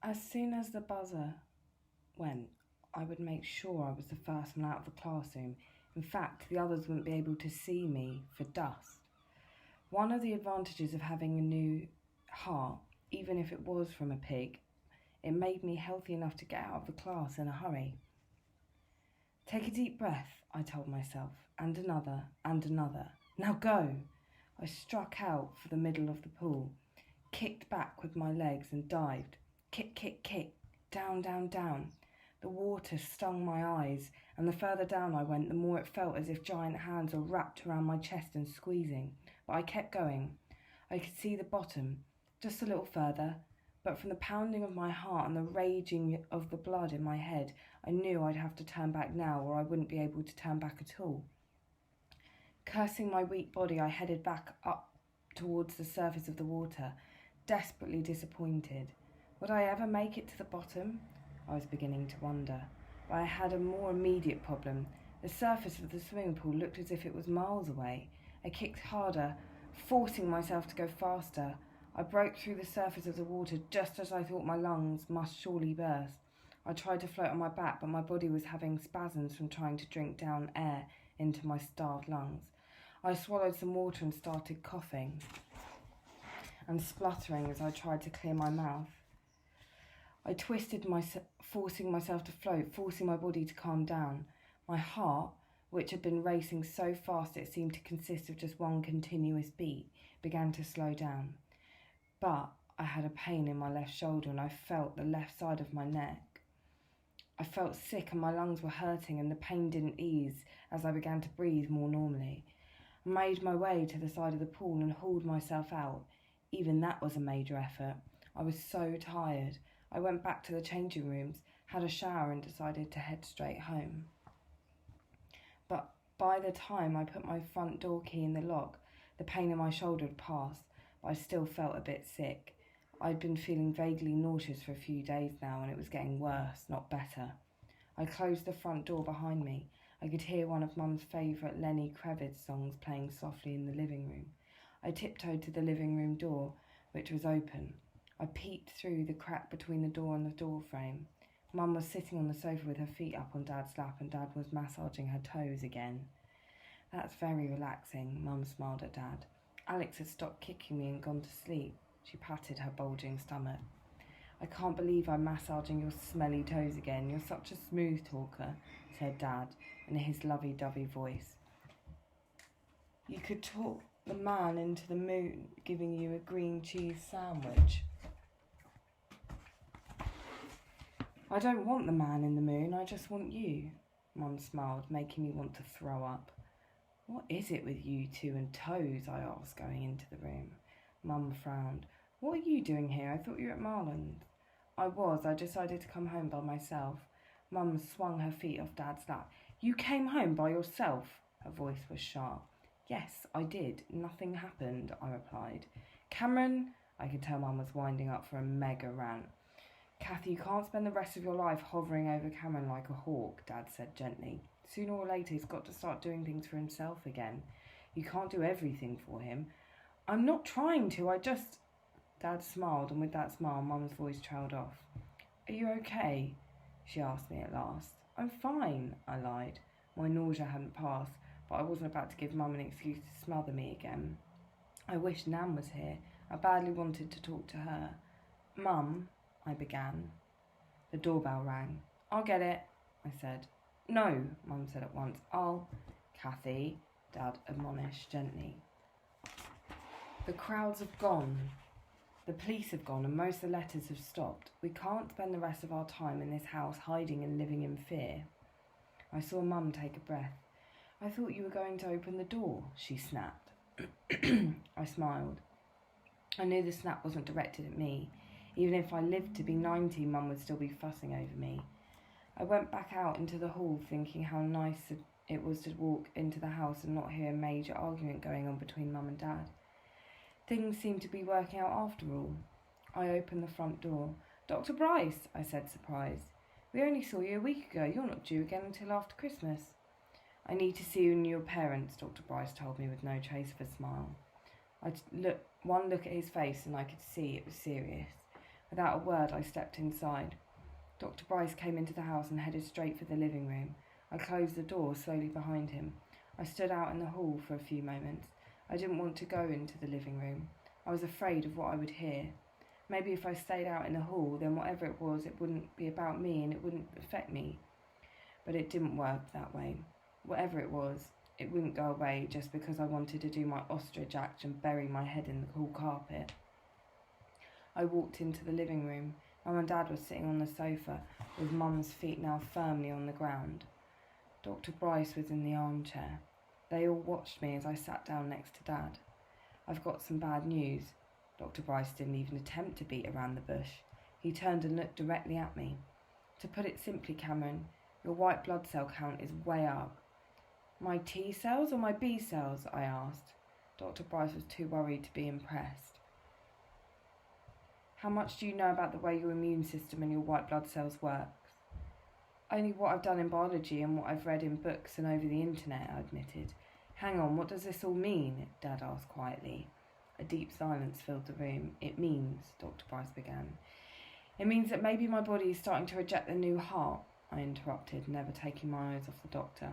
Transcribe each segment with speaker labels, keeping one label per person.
Speaker 1: As soon as the buzzer went, I would make sure I was the first one out of the classroom. In fact, the others wouldn't be able to see me for dust. One of the advantages of having a new heart, even if it was from a pig, it made me healthy enough to get out of the class in a hurry. Take a deep breath, I told myself, and another, and another. Now go! I struck out for the middle of the pool, kicked back with my legs and dived. Kick, kick, kick, down, down, down. The water stung my eyes, and the further down I went, the more it felt as if giant hands were wrapped around my chest and squeezing. But I kept going. I could see the bottom, just a little further, but from the pounding of my heart and the raging of the blood in my head, I knew I'd have to turn back now or I wouldn't be able to turn back at all. Cursing my weak body, I headed back up towards the surface of the water, desperately disappointed. Would I ever make it to the bottom? I was beginning to wonder. But I had a more immediate problem. The surface of the swimming pool looked as if it was miles away. I kicked harder, forcing myself to go faster. I broke through the surface of the water just as I thought my lungs must surely burst. I tried to float on my back, but my body was having spasms from trying to drink down air into my starved lungs. I swallowed some water and started coughing and spluttering as I tried to clear my mouth. I twisted myself, forcing myself to float, forcing my body to calm down. My heart, which had been racing so fast it seemed to consist of just one continuous beat, began to slow down. But I had a pain in my left shoulder and I felt the left side of my neck. I felt sick and my lungs were hurting and the pain didn't ease as I began to breathe more normally. I made my way to the side of the pool and hauled myself out. Even that was a major effort. I was so tired. I went back to the changing rooms, had a shower and decided to head straight home. But by the time I put my front door key in the lock, the pain in my shoulder had passed, but I still felt a bit sick. I'd been feeling vaguely nauseous for a few days now and it was getting worse, not better. I closed the front door behind me. I could hear one of Mum's favourite Lenny Kravitz songs playing softly in the living room. I tiptoed to the living room door, which was open. I peeked through the crack between the door and the door frame. Mum was sitting on the sofa with her feet up on Dad's lap and Dad was massaging her toes again. That's very relaxing, Mum smiled at Dad. Alex had stopped kicking me and gone to sleep. She patted her bulging stomach. I can't believe I'm massaging your smelly toes again. You're such a smooth talker, said Dad in his lovey-dovey voice. You could talk the man into the moon, giving you a green cheese sandwich. I don't want the man in the moon, I just want you, Mum smiled, making me want to throw up. What is it with you two and toes? I asked, going into the room. Mum frowned. What are you doing here? I thought you were at Marland's. I decided to come home by myself. Mum swung her feet off Dad's lap. You came home by yourself? Her voice was sharp. Yes, I did. Nothing happened, I replied. Cameron? I could tell Mum was winding up for a mega rant. Kathy, you can't spend the rest of your life hovering over Cameron like a hawk, Dad said gently. Sooner or later he's got to start doing things for himself again. You can't do everything for him. I'm not trying to, Dad smiled, and with that smile Mum's voice trailed off. Are you okay? She asked me at last. I'm fine, I lied. My nausea hadn't passed, but I wasn't about to give Mum an excuse to smother me again. I wished Nan was here. I badly wanted to talk to her. Mum, I began. The doorbell rang. I'll get it, I said. No, Mum said at once. Kathy, Dad admonished gently. The crowds have gone. The police have gone and most of the letters have stopped. We can't spend the rest of our time in this house hiding and living in fear. I saw Mum take a breath. I thought you were going to open the door, she snapped. I smiled. I knew the snap wasn't directed at me. Even if I lived to be 90, Mum would still be fussing over me. I went back out into the hall thinking how nice it was to walk into the house and not hear a major argument going on between Mum and Dad. Things seemed to be working out after all. I opened the front door. Dr. Bryce, I said, surprised. We only saw you a week ago. You're not due again until after Christmas. I need to see you and your parents, Dr. Bryce told me with no trace of a smile. One look at his face and I could see it was serious. Without a word, I stepped inside. Dr. Bryce came into the house and headed straight for the living room. I closed the door slowly behind him. I stood out in the hall for a few moments. I didn't want to go into the living room. I was afraid of what I would hear. Maybe if I stayed out in the hall, then whatever it was, it wouldn't be about me and it wouldn't affect me. But it didn't work that way. Whatever it was, it wouldn't go away just because I wanted to do my ostrich act and bury my head in the cool carpet. I walked into the living room. Mum and Dad were sitting on the sofa, with Mum's feet now firmly on the ground. Dr. Bryce was in the armchair. They all watched me as I sat down next to Dad. I've got some bad news. Dr. Bryce didn't even attempt to beat around the bush. He turned and looked directly at me. To put it simply, Cameron, your white blood cell count is way up. My T cells or my B cells? I asked. Dr. Bryce was too worried to be impressed. How much do you know about the way your immune system and your white blood cells works? Only what I've done in biology and what I've read in books and over the internet, I admitted. Hang on, what does this all mean? Dad asked quietly. A deep silence filled the room. It means, Dr. Bryce began. It means that maybe my body is starting to reject the new heart, I interrupted, never taking my eyes off the doctor.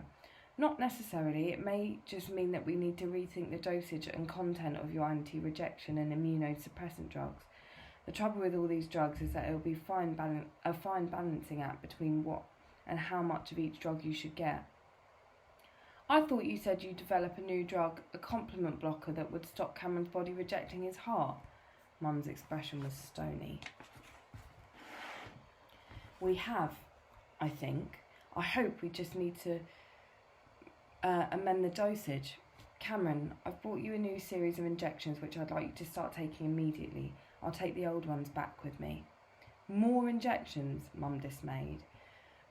Speaker 1: Not necessarily. It may just mean that we need to rethink the dosage and content of your anti-rejection and immunosuppressant drugs. The trouble with all these drugs is that it will be a fine balancing act between what and how much of each drug you should get. I thought you said you'd develop a new drug, a complement blocker that would stop Cameron's body rejecting his heart. Mum's expression was stony. We have, I think. I hope we just need to amend the dosage. Cameron, I've brought you a new series of injections which I'd like you to start taking immediately. I'll take the old ones back with me. More injections? Mum dismayed.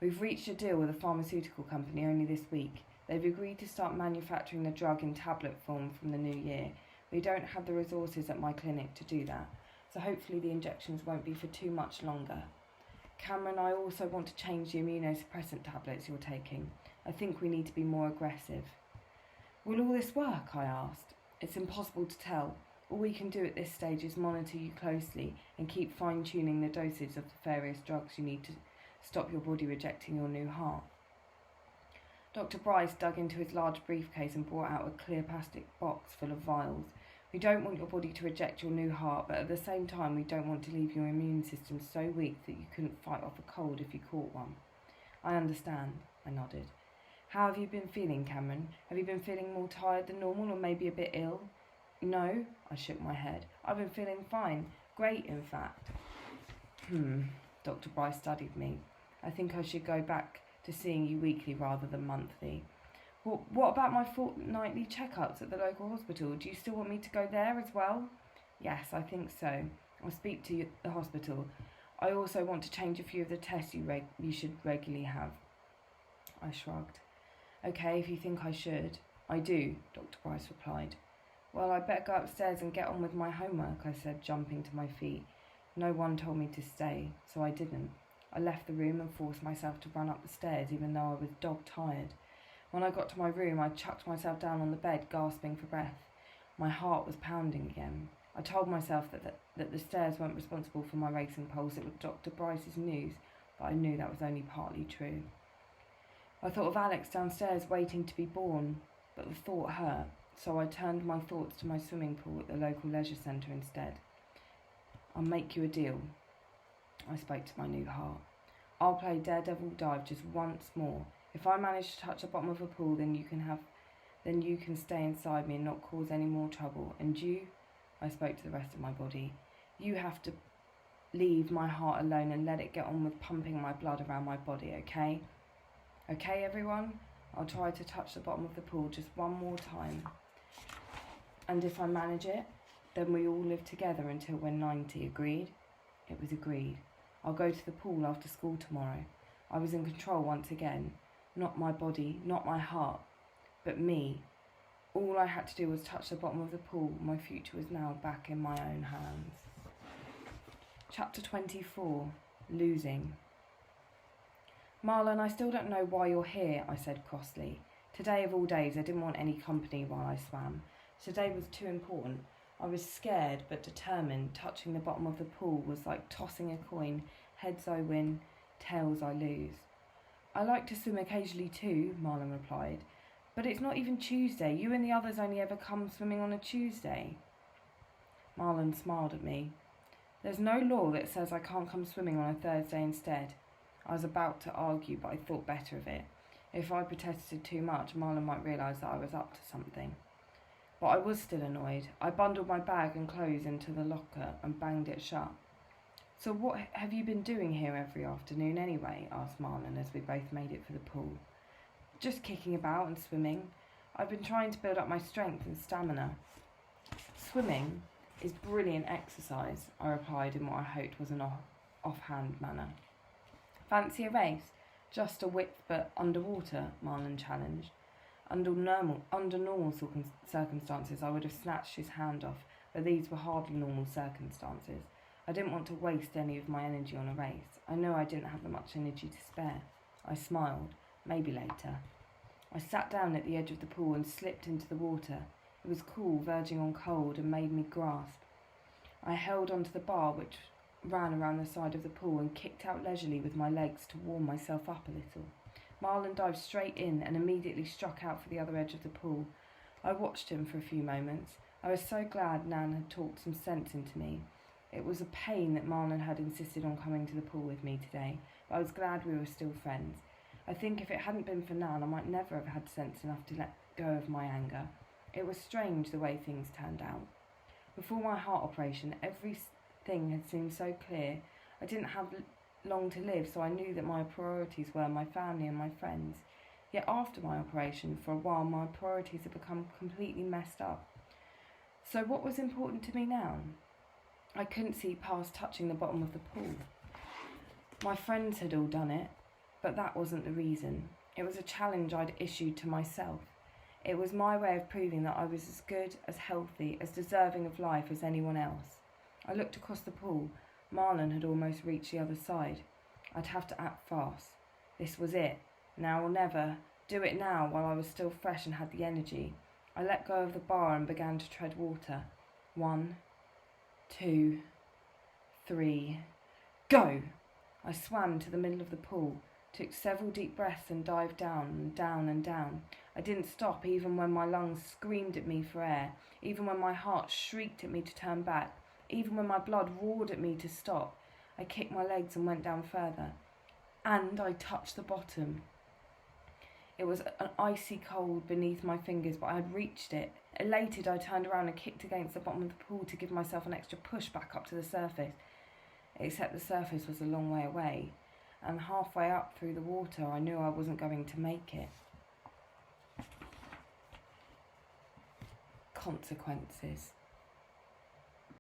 Speaker 1: We've reached a deal with a pharmaceutical company only this week. They've agreed to start manufacturing the drug in tablet form from the new year. We don't have the resources at my clinic to do that, so hopefully the injections won't be for too much longer. Cameron, I also want to change the immunosuppressant tablets you're taking. I think we need to be more aggressive. Will all this work? I asked. It's impossible to tell. All we can do at this stage is monitor you closely and keep fine-tuning the dosage of the various drugs you need to stop your body rejecting your new heart. Dr. Bryce dug into his large briefcase and brought out a clear plastic box full of vials. We don't want your body to reject your new heart, but at the same time we don't want to leave your immune system so weak that you couldn't fight off a cold if you caught one. I understand, I nodded. How have you been feeling, Cameron? Have you been feeling more tired than normal or maybe a bit ill? No, I shook my head. I've been feeling fine. Great, in fact. Dr. Bryce studied me. I think I should go back to seeing you weekly rather than monthly. What about my fortnightly checkups at the local hospital? Do you still want me to go there as well? Yes, I think so. I'll speak to the hospital. I also want to change a few of the tests you should regularly have. I shrugged. Okay, if you think I should. I do, Dr. Bryce replied. Well, I'd better go upstairs and get on with my homework, I said, jumping to my feet. No one told me to stay, so I didn't. I left the room and forced myself to run up the stairs, even though I was dog-tired. When I got to my room, I chucked myself down on the bed, gasping for breath. My heart was pounding again. I told myself that the stairs weren't responsible for my racing pulse. It was Dr. Bryce's news, but I knew that was only partly true. I thought of Alex downstairs waiting to be born, but the thought hurt, so I turned my thoughts to my swimming pool at the local leisure centre instead. I'll make you a deal, I spoke to my new heart. I'll play Daredevil Dive just once more. If I manage to touch the bottom of a pool, then you can stay inside me and not cause any more trouble. And you, I spoke to the rest of my body, you have to leave my heart alone and let it get on with pumping my blood around my body, okay? Okay, everyone? I'll try to touch the bottom of the pool just one more time. And if I manage it, then we all live together until we're 90, agreed? It was agreed. I'll go to the pool after school tomorrow. I was in control once again. Not my body, not my heart, but me. All I had to do was touch the bottom of the pool. My future was now back in my own hands. Chapter 24. Losing. Marlon, I still don't know why you're here, I said crossly. Today of all days, I didn't want any company while I swam. Today was too important. I was scared but determined. Touching the bottom of the pool was like tossing a coin. Heads I win, tails I lose. I like to swim occasionally too, Marlon replied. But it's not even Tuesday. You and the others only ever come swimming on a Tuesday. Marlon smiled at me. There's no law that says I can't come swimming on a Thursday instead. I was about to argue, but I thought better of it. If I protested too much, Marlon might realise that I was up to something. But I was still annoyed. I bundled my bag and clothes into the locker and banged it shut. So what have you been doing here every afternoon anyway? Asked Marlon as we both made it for the pool. Just kicking about and swimming. I've been trying to build up my strength and stamina. Swimming is brilliant exercise, I replied in what I hoped was an offhand manner. Fancy a race? Just a width but underwater, Marlon challenged. Under normal circumstances, I would have snatched his hand off, but these were hardly normal circumstances. I didn't want to waste any of my energy on a race. I knew I didn't have much energy to spare. I smiled. Maybe later. I sat down at the edge of the pool and slipped into the water. It was cool, verging on cold, and made me grasp. I held onto the bar which ran around the side of the pool and kicked out leisurely with my legs to warm myself up a little. Marlon dived straight in and immediately struck out for the other edge of the pool. I watched him for a few moments. I was so glad Nan had talked some sense into me. It was a pain that Marlon had insisted on coming to the pool with me today, but I was glad we were still friends. I think if it hadn't been for Nan, I might never have had sense enough to let go of my anger. It was strange the way things turned out. Before my heart operation, everything had seemed so clear. I didn't have long to live, so I knew that my priorities were my family and my friends. Yet after my operation, for a while, my priorities had become completely messed up. So what was important to me now? I couldn't see past touching the bottom of the pool. My friends had all done it, but that wasn't the reason. It was a challenge I'd issued to myself. It was my way of proving that I was as good, as healthy, as deserving of life as anyone else. I looked across the pool. Marlon had almost reached the other side. I'd have to act fast. This was it. Now or never. Do it now while I was still fresh and had the energy. I let go of the bar and began to tread water. 1, 2, 3, go! I swam to the middle of the pool, took several deep breaths and dived down and down and down. I didn't stop even when my lungs screamed at me for air, even when my heart shrieked at me to turn back, even when my blood roared at me to stop. I kicked my legs and went down further. And I touched the bottom. It was an icy cold beneath my fingers, but I had reached it. Elated, I turned around and kicked against the bottom of the pool to give myself an extra push back up to the surface. Except the surface was a long way away, and halfway up through the water I knew I wasn't going to make it. Consequences.